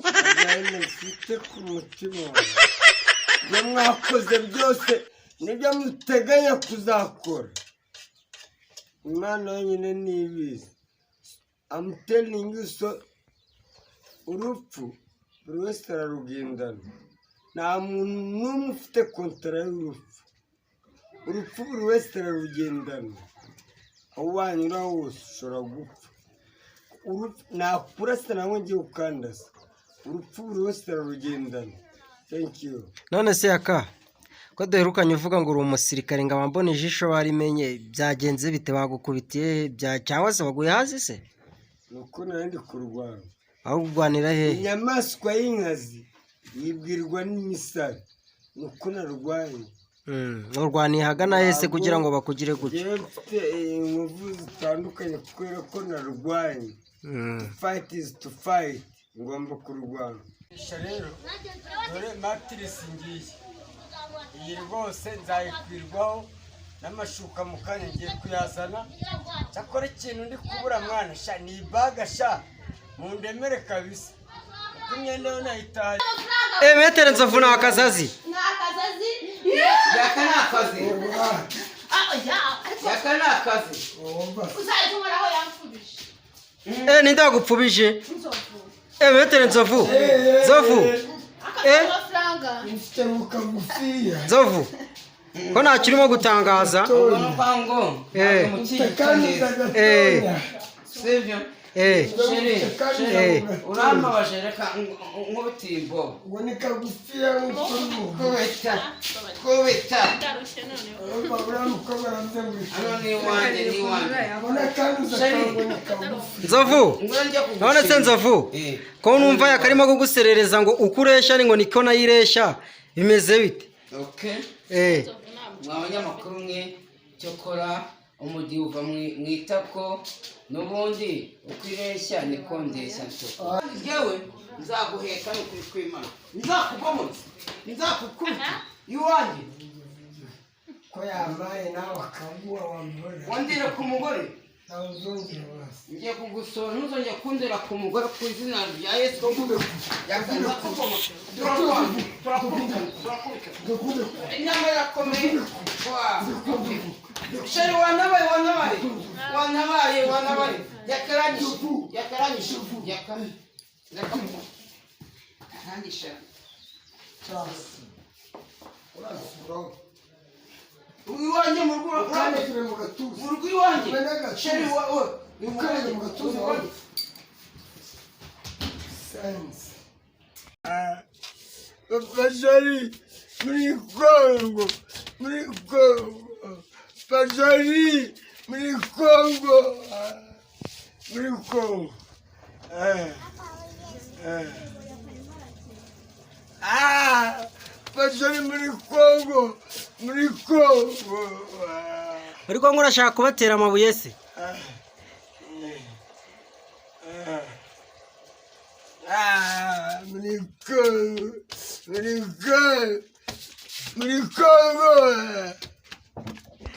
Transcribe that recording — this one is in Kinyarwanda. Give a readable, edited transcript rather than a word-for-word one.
Agahinda mfite ku mutima wawe. Ibyo mwakoze byose nibyo muteganya kuzakora. Imana yonyine ntibizi. I'm telling you so. Urupfu buri wese ararugendana. Nta muntu n'umwe ufite kontara y'urupfu. Urupfu buri wese ararugendana. Aho wanyura hose ushobora gupfa. Nakurasa nawe ngiye ukandasa. Urupfu buri wese ararugendana. Thank you. None se Yaka, ko duherukanye uvuga ngo uri umusirikare ngo abambone ijisho barimenye, byagenze bite? Bagukubitiye cyangwa se baguye hasi se? Nuko narindi kurwana. Aho kurwanira hehe? Inyamaswa y'inkazi yibwirwa n'imisari. Nuko narwanye. Urwaniye hagana hese kugira ngo bakugire gutya? Njyewe mfite inkovu zitandukanye kubera ko narwanye. Fight is to fight. Ngomba kurwana. Rero dore matrix ngiye. Iyi rwose nzayikwirwaho n'amashuka mu kanya ngiye kuyazana. Cyakora ikintu ndi kubura mwana sha ni ibaga sha. Mundemere kabisa. Imyenda yo nayitaye. Metere nzovu na akazazi. Nakazazi? Yaka nakazi. Yaka nakazi. Uzayituma aho yamfubije. Ni ndagupfubije. Metere nzovu. Nzovu. Amafaranga. Mfite mukagufiya. Nzovu. Ko nta kirimo gutangaza. Pango. Sivyo. Uramba bajereka nk'ubutimbo. Ngo ni kagufiya nk'uko Kubeta. Nzovu. None se Nzovu. Ko numva yakarimo kuguserereza ngo ukuresha ni ngo niko nayiresha. Bimeze bite? Okay. Mwabanyamakuru mwe cyokora umudi uva mwitako nubundi ukwireshya niko ndeshya cyo. Yewe nzaguheka no kwimana. Nzakugomotse. Nzakukubita. Iwanjye. ko yambaye nawe akaguha wamubona. Wandira ku mugore. Nawe uzongera wasi. Ngiye kugusora ntuzongera kundera ku mugore ku izina rya Yesu. Yakaza kugomotse. Turakubita. Inyama yakomeye. Sheri wanabaye. Yakaranyisha. Yakaranyisha. Chasi. Urasura. Uwiwanje mu rugo Kandi turi mu gatuza. Mu rugo iwanje. Sheri Ukanje mu gatuza wawe. Sense. Pajari muri Kongo. Pajari muri Kongo. Pajari muri Kongo. Muri Kongo urashaka kubatera amabuye se? Muri Kongo.